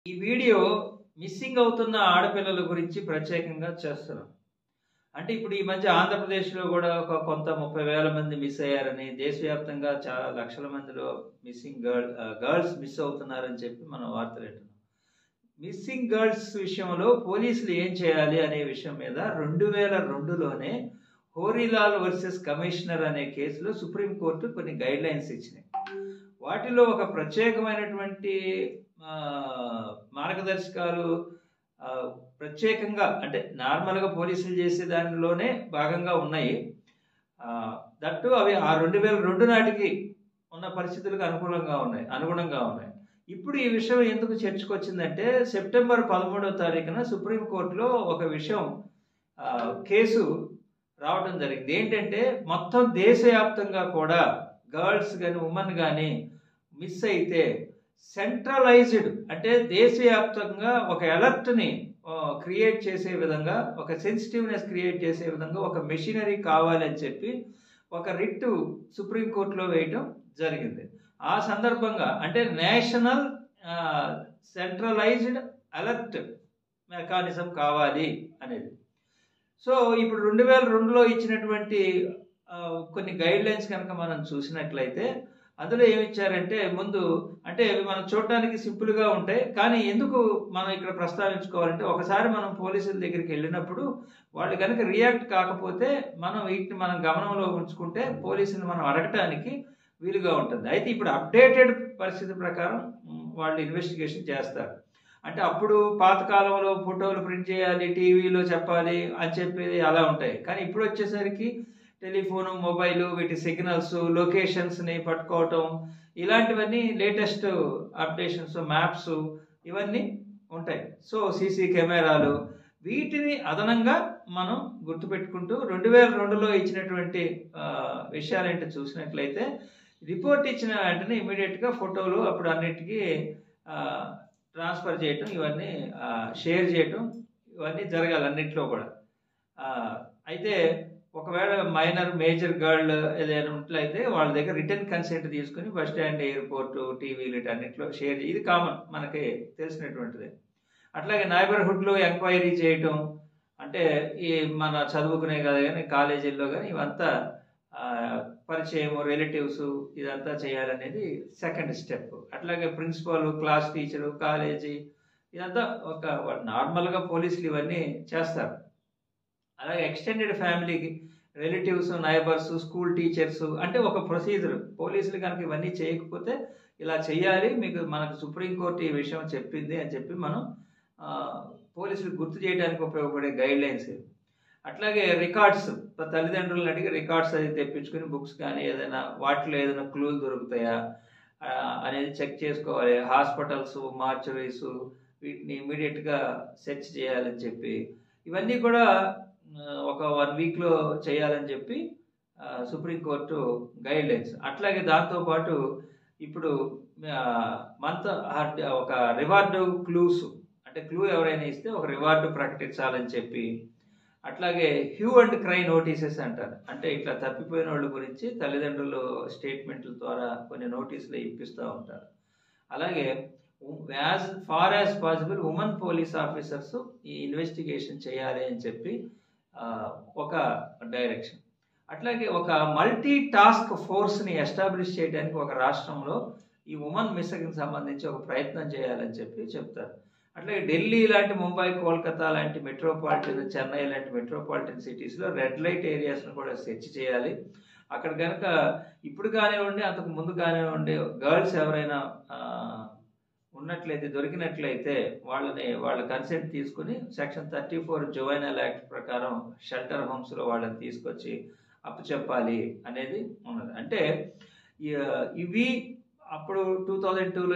ఈ video missing అవుతున్న ఆడపిల్లల గురించి ప్రత్యేకంగా చేస్తున్నాం. అంటే ఇప్పుడు ఈ మధ్య ఆంధ్రప్రదేశ్‌లో గూడా కొంత 30,000 మంది మిస్ అయ్యారని, దేశవ్యాప్తంగా చాలా లక్షల మందిలో గర్ల్స్ మిస్ అవుతున్నారని చెప్పి మనం వార్తలు వింటున్నాం. మిస్సింగ్ గర్ల్స్ విషయంలో పోలీసులు ఏం చేయాలి అనే విషయం మీద 2002లోనే హోరీలాల్ వర్సెస్ కమిషనర్ అనే కేసులో సుప్రీంకోర్టు కొన్ని గైడ్‌లైన్స్ ఇచ్చినాయి. వాటిలో ఒక ప్రత్యేకమైనటువంటి మార్గదర్శకాలు ప్రత్యేకంగా అంటే నార్మల్‌గా పోలీసులు చేసే దానిలోనే భాగంగా ఉన్నాయి. దట్టు అవి ఆ 2002 నాటికి ఉన్న పరిస్థితులకు అనుగుణంగా ఉన్నాయి. ఇప్పుడు ఈ విషయం ఎందుకు చర్చకొచ్చిందంటే సెప్టెంబర్ 13వ తారీఖున సుప్రీంకోర్టులో ఒక విషయం కేసు రావడం జరిగింది. ఏంటంటే మొత్తం దేశవ్యాప్తంగా కూడా గర్ల్స్ గాని, ఉమెన్ గాని మిస్ అయితే సెంట్రలైజ్డ్ అంటే దేశవ్యాప్తంగా ఒక అలర్ట్‌ని క్రియేట్ చేసే విధంగా, ఒక సెన్సిటివ్‌నెస్ క్రియేట్ చేసే విధంగా ఒక మెషినరీ కావాలని చెప్పి ఒక రిట్ సుప్రీంకోర్టులో వేయటం జరిగింది. ఆ సందర్భంగా అంటే నేషనల్ సెంట్రలైజ్డ్ అలర్ట్ మెకానిజం కావాలి అనేది. సో ఇప్పుడు 2002లో ఇచ్చినటువంటి కొన్ని గైడ్‌లైన్స్ కనుక మనం చూసినట్లయితే అందులో ఏమిచ్చారంటే ముందు అంటే అవి మనం చూడటానికి సింపుల్‌గా ఉంటాయి. కానీ ఎందుకు మనం ఇక్కడ ప్రస్తావించుకోవాలంటే ఒకసారి మనం పోలీసుల దగ్గరికి వెళ్ళినప్పుడు వాళ్ళు గనుక రియాక్ట్ కాకపోతే వీటిని మనం గమనంలో ఉంచుకుంటే పోలీసుని మనం అడగటానికి వీలుగా ఉంటుంది. అయితే ఇప్పుడు అప్డేటెడ్ పరిస్థితి ప్రకారం వాళ్ళు ఇన్వెస్టిగేషన్ చేస్తారు. అంటే అప్పుడు పాత కాలంలో ఫోటోలు ప్రింట్ చేయాలి, టీవీలో చెప్పాలి అని చెప్పేది అలా ఉంటాయి. కానీ ఇప్పుడు వచ్చేసరికి టెలిఫోను, మొబైలు, వీటి సిగ్నల్స్, లొకేషన్స్‌ని పట్టుకోవటం ఇలాంటివన్నీ లేటెస్ట్ అప్డేషన్స్, మ్యాప్స్ ఇవన్నీ ఉంటాయి. సో సీసీ కెమెరాలు వీటిని అదనంగా మనం గుర్తుపెట్టుకుంటూ 2002లో ఇచ్చినటువంటి విషయాలేంటో చూసినట్లయితే రిపోర్ట్ ఇచ్చిన వెంటనే ఇమ్మీడియేట్‌గా ఫోటోలు అప్పుడు అన్నిటికీ ట్రాన్స్ఫర్ చేయటం, ఇవన్నీ షేర్ చేయటం ఇవన్నీ జరగాలి అన్నిట్లో కూడా. అయితే ఒకవేళ మేజర్ గర్ల్ ఏదైనా ఉన్నట్లయితే వాళ్ళ దగ్గర రిటర్న్ కన్సెంట్ తీసుకుని బస్ స్టాండ్, ఎయిర్పోర్టు, టీవీలు వీటన్నిటిలో షేర్ ఇది కామన్ మనకి తెలిసినటువంటిదే. అట్లాగే నైబర్‌హుడ్‌లో ఎంక్వైరీ చేయటం అంటే ఈ మన చదువుకునే కదా కానీ కాలేజీల్లో కానీ ఇవంతా పరిచయము, రిలేటివ్స్ ఇదంతా చేయాలనేది సెకండ్ స్టెప్. అట్లాగే ప్రిన్సిపల్, క్లాస్ టీచరు, కాలేజీ ఇదంతా నార్మల్‌గా పోలీసులు ఇవన్నీ చేస్తారు. అలాగే ఎక్స్టెండెడ్ ఫ్యామిలీకి రిలేటివ్స్, నైబర్స్, స్కూల్ టీచర్స్ అంటే ఒక ప్రొసీజర్. పోలీసులు కనుక ఇవన్నీ చేయకపోతే ఇలా చేయాలి, మనకు సుప్రీంకోర్టు ఈ విషయం చెప్పింది అని చెప్పి మనం పోలీసులకు గుర్తు చేయడానికి ఉపయోగపడే గైడ్‌లైన్స్ ఇవి. అట్లాగే రికార్డ్స్ తల్లిదండ్రులను అడిగి రికార్డ్స్ అది తెప్పించుకుని బుక్స్ కానీ ఏదైనా వాటిలో ఏదైనా క్లూలు దొరుకుతాయా అనేది చెక్ చేసుకోవాలి. హాస్పిటల్స్, మార్చురీస్ వీటిని ఇమ్మీడియట్‌గా సెర్చ్ చేయాలని చెప్పి ఇవన్నీ కూడా ఒక 1 వీక్‌లో చేయాలని చెప్పి సుప్రీంకోర్టు గైడ్‌లైన్స్. అట్లాగే దాంతోపాటు ఇప్పుడు ఒక రివార్డు క్లూస్ అంటే క్లూ ఎవరైనా ఇస్తే ఒక రివార్డు ప్రకటించాలని చెప్పి అట్లాగే హ్యూ అండ్ క్రై నోటీసెస్ అంటారు. అంటే ఇట్లా తప్పిపోయిన వాళ్ళ గురించి తల్లిదండ్రులు స్టేట్మెంట్ల ద్వారా కొన్ని నోటీసులు ఇప్పిస్తూ ఉంటారు. అలాగే as far as possible women police officers ఈ ఇన్వెస్టిగేషన్ చేయాలి అని చెప్పి ఒక డైరెక్షన్. అట్లాగే ఒక మల్టీ టాస్క్ ఫోర్స్‌ని ఎస్టాబ్లిష్ చేయడానికి ఒక రాష్ట్రంలో ఈ ఉమెన్ మిస్సింగ్‌కి సంబంధించి ఒక ప్రయత్నం చేయాలని చెప్పి చెప్తారు. అట్లాగే ఢిల్లీ లాంటి, ముంబై, కోల్కతా లాంటి మెట్రోపాలిటన్, చెన్నై లాంటి మెట్రోపాలిటన్ సిటీస్‌లో రెడ్ లైట్ ఏరియాస్‌ను కూడా సెర్చ్ చేయాలి. అక్కడ కనుక ఇప్పుడు కానివ్వండి, అంతకు ముందు కానివ్వండి గర్ల్స్ ఎవరైనా దొరికినట్లయితే వాళ్ళ కన్సెంట్ తీసుకుని సెక్షన్ 34 జువైనల్ యాక్ట్ ప్రకారం షెల్టర్ హోమ్స్‌లో వాళ్ళని తీసుకొచ్చి అప్పచెప్పాలి అనేది ఉన్నది. అంటే ఇవి అప్పుడు 2002లో